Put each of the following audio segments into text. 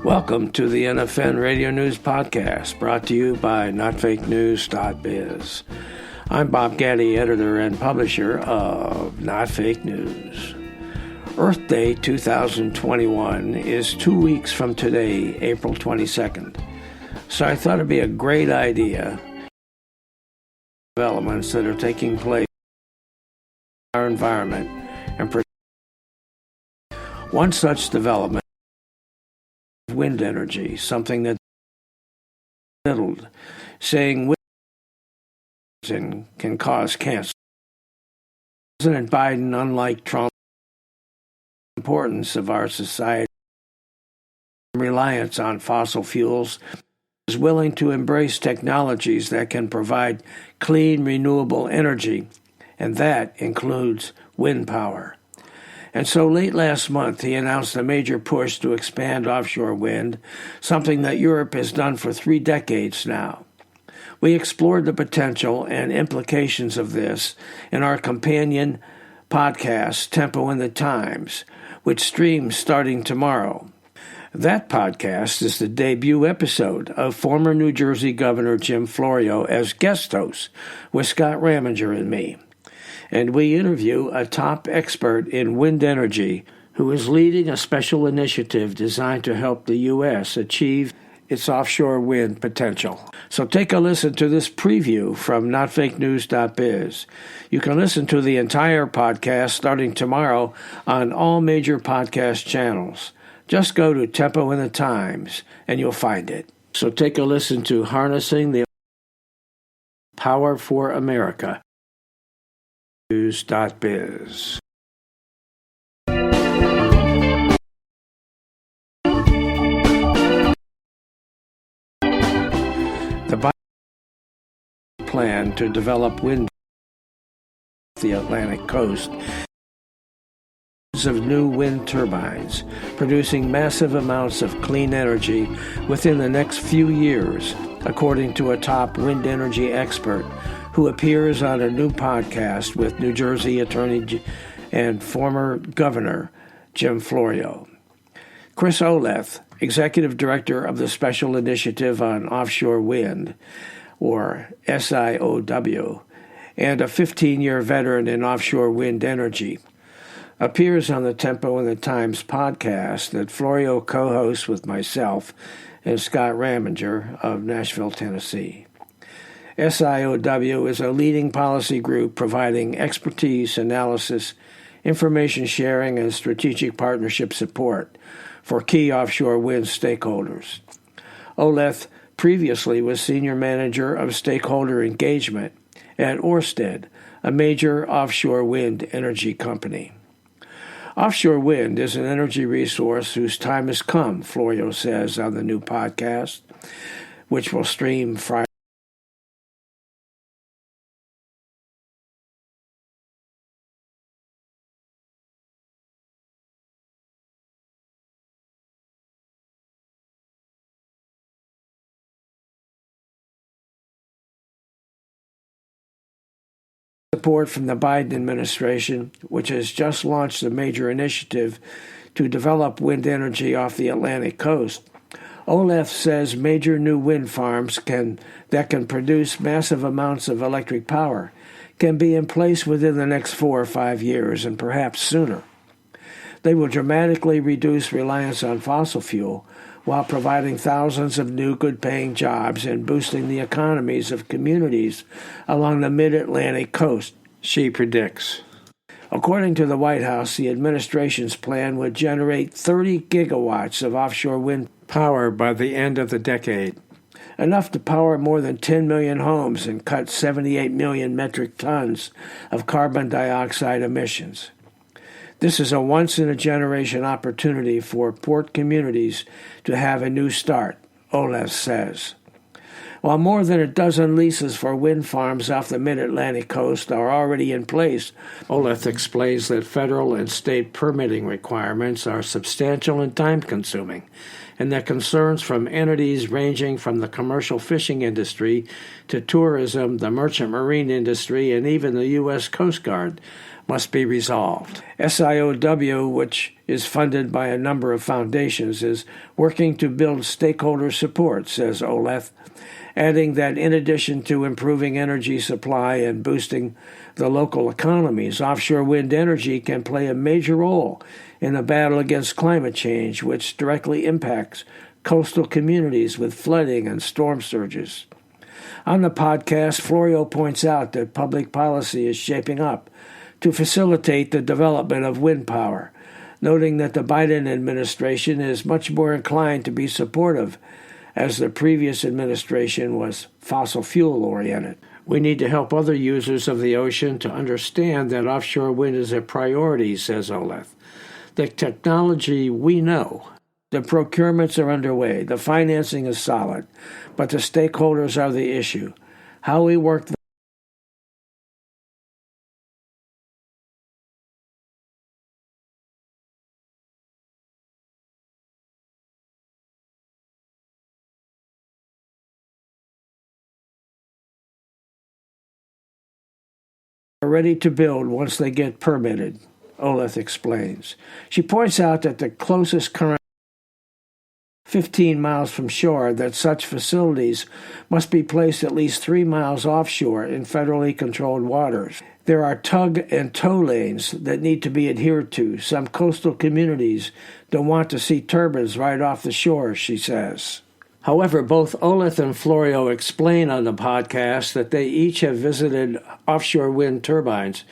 Welcome to the NFN Radio News Podcast, brought to you by notfakenews.biz. I'm Bob Gaddy, editor and publisher of Not Fake News. Earth Day 2021 is 2 weeks from today, April 22nd. So I thought it'd be a great idea developments that are taking place in our environment and one such development wind energy, something that's belittled, saying wind can cause cancer. President Biden, unlike Trump, the importance of our society reliance on fossil fuels, is willing to embrace technologies that can provide clean, renewable energy, and that includes wind power. And so late last month, he announced a major push to expand offshore wind, something that Europe has done for 3 decades now. We explored the potential and implications of this in our companion podcast, Tempo in the Times, which streams starting tomorrow. That podcast is the debut episode of former New Jersey Governor Jim Florio as guest host with Scott Raminger and me. And we interview a top expert in wind energy who is leading a special initiative designed to help the U.S. achieve its offshore wind potential. So take a listen to this preview from notfakenews.biz. You can listen to the entire podcast starting tomorrow on all major podcast channels. Just go to Tempo in the Times and you'll find it. So take a listen to Harnessing the Power for America. News.biz. The Biden plan to develop wind off the Atlantic coast of new wind turbines, producing massive amounts of clean energy within the next few years, according to a top wind energy expert who appears on a new podcast with New Jersey Attorney and former Governor Jim Florio. Chris Oleth, Executive Director of the Special Initiative on Offshore Wind, or SIOW, and a 15-year veteran in offshore wind energy, appears on the Tempo in the Times podcast that Florio co-hosts with myself and Scott Raminger of Nashville, Tennessee. SIOW is a leading policy group providing expertise, analysis, information sharing, and strategic partnership support for key offshore wind stakeholders. Oleth previously was Senior Manager of Stakeholder Engagement at Ørsted, a major offshore wind energy company. Offshore wind is an energy resource whose time has come, Florio says on the new podcast, which will stream Friday. Support from the Biden administration, which has just launched a major initiative to develop wind energy off the Atlantic coast. Oleth says major new wind farms that can produce massive amounts of electric power can be in place within the next 4 or 5 years and perhaps sooner. They will dramatically reduce reliance on fossil fuel while providing thousands of new good-paying jobs and boosting the economies of communities along the mid-Atlantic coast, she predicts. According to the White House, the administration's plan would generate 30 gigawatts of offshore wind power by the end of the decade, enough to power more than 10 million homes and cut 78 million metric tons of carbon dioxide emissions. This is a once-in-a-generation opportunity for port communities to have a new start, Oleth says. While more than a dozen leases for wind farms off the mid-Atlantic coast are already in place, Oleth explains that federal and state permitting requirements are substantial and time-consuming, and that concerns from entities ranging from the commercial fishing industry to tourism, the merchant marine industry, and even the U.S. Coast Guard must be resolved. SIOW, which is funded by a number of foundations, is working to build stakeholder support, says Oleth, adding that in addition to improving energy supply and boosting the local economies, offshore wind energy can play a major role in the battle against climate change, which directly impacts coastal communities with flooding and storm surges. On the podcast, Florio points out that public policy is shaping up to facilitate the development of wind power, noting that the Biden administration is much more inclined to be supportive, as the previous administration was fossil fuel-oriented. We need to help other users of the ocean to understand that offshore wind is a priority, says Oleth. The technology we know. The procurements are underway. The financing is solid. But the stakeholders are the issue. How we work are ready to build once they get permitted, Oleth explains. She points out that the closest current 15 miles from shore, that such facilities must be placed at least 3 miles offshore in federally controlled waters. There are tug and tow lanes that need to be adhered to. Some coastal communities don't want to see turbines right off the shore, she says. However, both Oleth and Florio explain on the podcast that they each have visited offshore wind turbines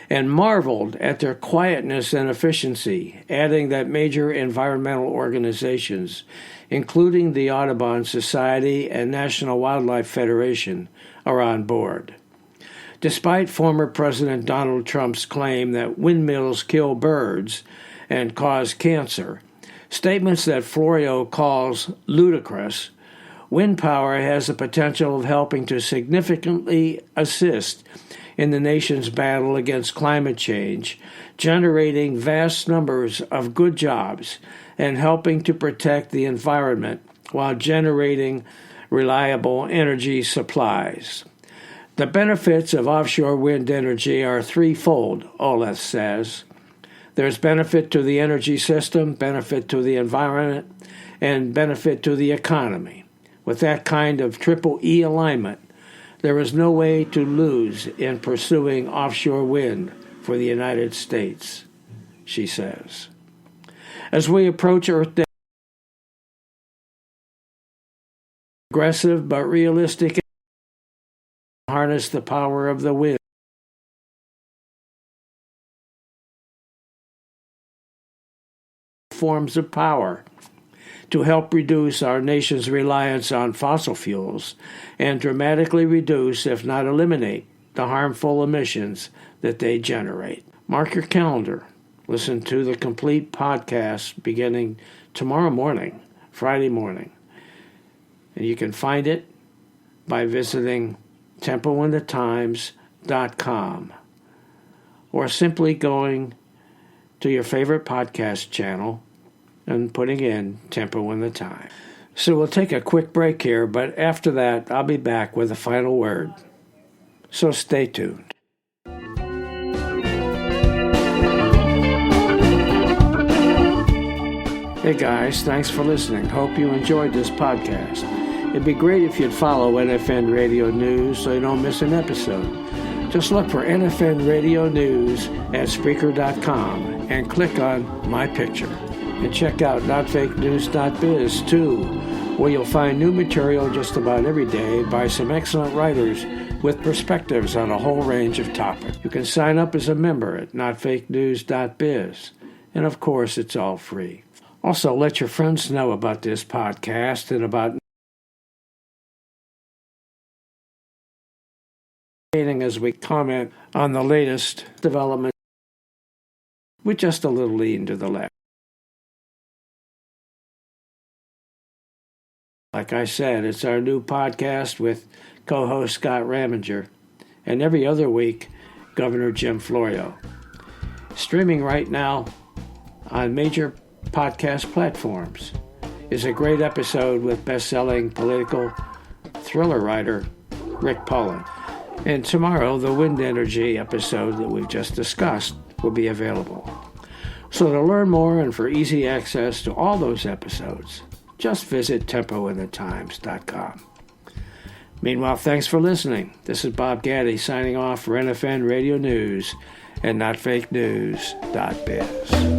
and marveled at their quietness and efficiency, adding that major environmental organizations, including the Audubon Society and National Wildlife Federation, are on board. Despite former President Donald Trump's claim that windmills kill birds and cause cancer, statements that Florio calls ludicrous, wind power has the potential of helping to significantly assist in the nation's battle against climate change, generating vast numbers of good jobs and helping to protect the environment while generating reliable energy supplies. The benefits of offshore wind energy are threefold, Oleth says. There's benefit to the energy system, benefit to the environment, and benefit to the economy. With that kind of triple E alignment, there is no way to lose in pursuing offshore wind for the United States, she says. As we approach Earth Day, aggressive but realistic, harness the power of the wind. Forms of power to help reduce our nation's reliance on fossil fuels and dramatically reduce, if not eliminate, the harmful emissions that they generate. Mark your calendar. Listen to the complete podcast beginning tomorrow morning, Friday morning. And you can find it by visiting tempoandthetimes.com or simply going to your favorite podcast channel and putting in Tempo and the Time. So we'll take a quick break here, but after that, I'll be back with a final word. So stay tuned. Hey guys, thanks for listening. Hope you enjoyed this podcast. It'd be great if you'd follow NFN Radio News so you don't miss an episode. Just look for NFN Radio News at Spreaker.com and click on My Picture. And check out notfakenews.biz too, where you'll find new material just about every day by some excellent writers with perspectives on a whole range of topics. You can sign up as a member at notfakenews.biz, and of course it's all free. Also, let your friends know about this podcast and about as we comment on the latest development with just a little lean to the left. Like I said, it's our new podcast with co-host Scott Raminger, and every other week, Governor Jim Florio. Streaming right now on major podcast platforms is a great episode with best-selling political thriller writer Rick Pullen. And tomorrow, the wind energy episode that we've just discussed will be available. So to learn more and for easy access to all those episodes, just visit tempointhetimes.com. Meanwhile, thanks for listening. This is Bob Gaddy signing off for NFN Radio News and NotFakeNews.biz.